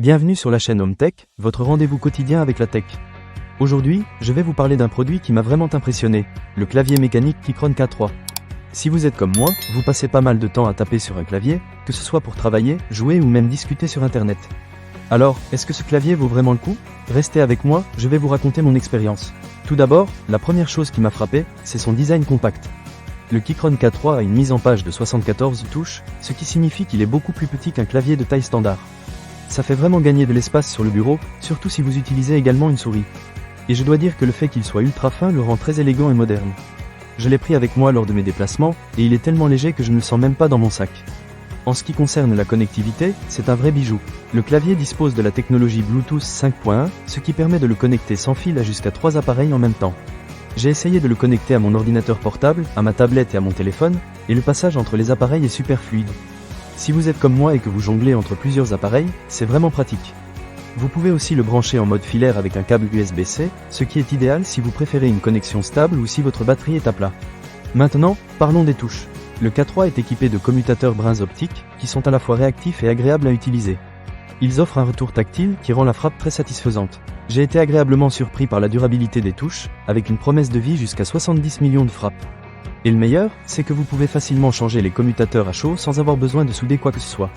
Bienvenue sur la chaîne Home Tech, votre rendez-vous quotidien avec la tech. Aujourd'hui, je vais vous parler d'un produit qui m'a vraiment impressionné, le clavier mécanique Keychron K3. Si vous êtes comme moi, vous passez pas mal de temps à taper sur un clavier, que ce soit pour travailler, jouer ou même discuter sur internet. Alors, est-ce que ce clavier vaut vraiment le coup? Restez avec moi, je vais vous raconter mon expérience. Tout d'abord, la première chose qui m'a frappé, c'est son design compact. Le Keychron K3 a une mise en page de 74 touches, ce qui signifie qu'il est beaucoup plus petit qu'un clavier de taille standard. Ça fait vraiment gagner de l'espace sur le bureau, surtout si vous utilisez également une souris. Et je dois dire que le fait qu'il soit ultra fin le rend très élégant et moderne. Je l'ai pris avec moi lors de mes déplacements, et il est tellement léger que je ne le sens même pas dans mon sac. En ce qui concerne la connectivité, c'est un vrai bijou. Le clavier dispose de la technologie Bluetooth 5.1, ce qui permet de le connecter sans fil à jusqu'à 3 appareils en même temps. J'ai essayé de le connecter à mon ordinateur portable, à ma tablette et à mon téléphone, et le passage entre les appareils est super fluide. Si vous êtes comme moi et que vous jonglez entre plusieurs appareils, c'est vraiment pratique. Vous pouvez aussi le brancher en mode filaire avec un câble USB-C, ce qui est idéal si vous préférez une connexion stable ou si votre batterie est à plat. Maintenant, parlons des touches. Le K3 est équipé de commutateurs brins optiques, qui sont à la fois réactifs et agréables à utiliser. Ils offrent un retour tactile qui rend la frappe très satisfaisante. J'ai été agréablement surpris par la durabilité des touches, avec une promesse de vie jusqu'à 70 millions de frappes. Et le meilleur, c'est que vous pouvez facilement changer les commutateurs à chaud sans avoir besoin de souder quoi que ce soit.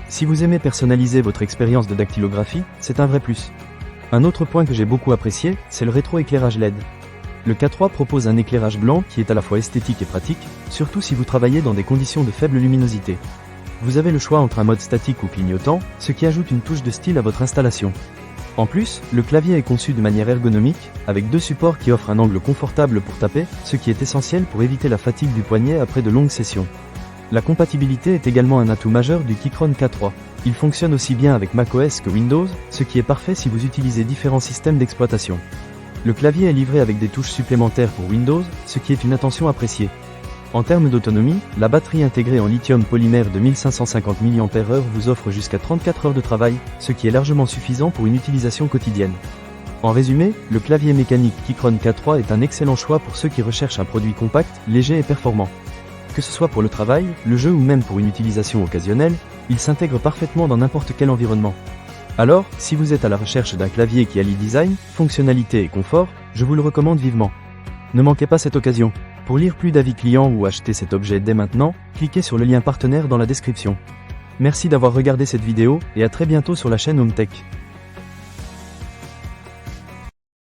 Si vous aimez personnaliser votre expérience de dactylographie, c'est un vrai plus. Un autre point que j'ai beaucoup apprécié, c'est le rétroéclairage LED. Le K3 propose un éclairage blanc qui est à la fois esthétique et pratique, surtout si vous travaillez dans des conditions de faible luminosité. Vous avez le choix entre un mode statique ou clignotant, ce qui ajoute une touche de style à votre installation. En plus, le clavier est conçu de manière ergonomique, avec deux supports qui offrent un angle confortable pour taper, ce qui est essentiel pour éviter la fatigue du poignet après de longues sessions. La compatibilité est également un atout majeur du Keychron K3. Il fonctionne aussi bien avec macOS que Windows, ce qui est parfait si vous utilisez différents systèmes d'exploitation. Le clavier est livré avec des touches supplémentaires pour Windows, ce qui est une attention appréciée. En termes d'autonomie, la batterie intégrée en lithium polymère de 1550 mAh vous offre jusqu'à 34 heures de travail, ce qui est largement suffisant pour une utilisation quotidienne. En résumé, le clavier mécanique Keychron K3 est un excellent choix pour ceux qui recherchent un produit compact, léger et performant. Que ce soit pour le travail, le jeu ou même pour une utilisation occasionnelle, il s'intègre parfaitement dans n'importe quel environnement. Alors, si vous êtes à la recherche d'un clavier qui allie design, fonctionnalité et confort, je vous le recommande vivement. Ne manquez pas cette occasion. Pour lire plus d'avis clients ou acheter cet objet dès maintenant, cliquez sur le lien partenaire dans la description. Merci d'avoir regardé cette vidéo et à très bientôt sur la chaîne Home Tech.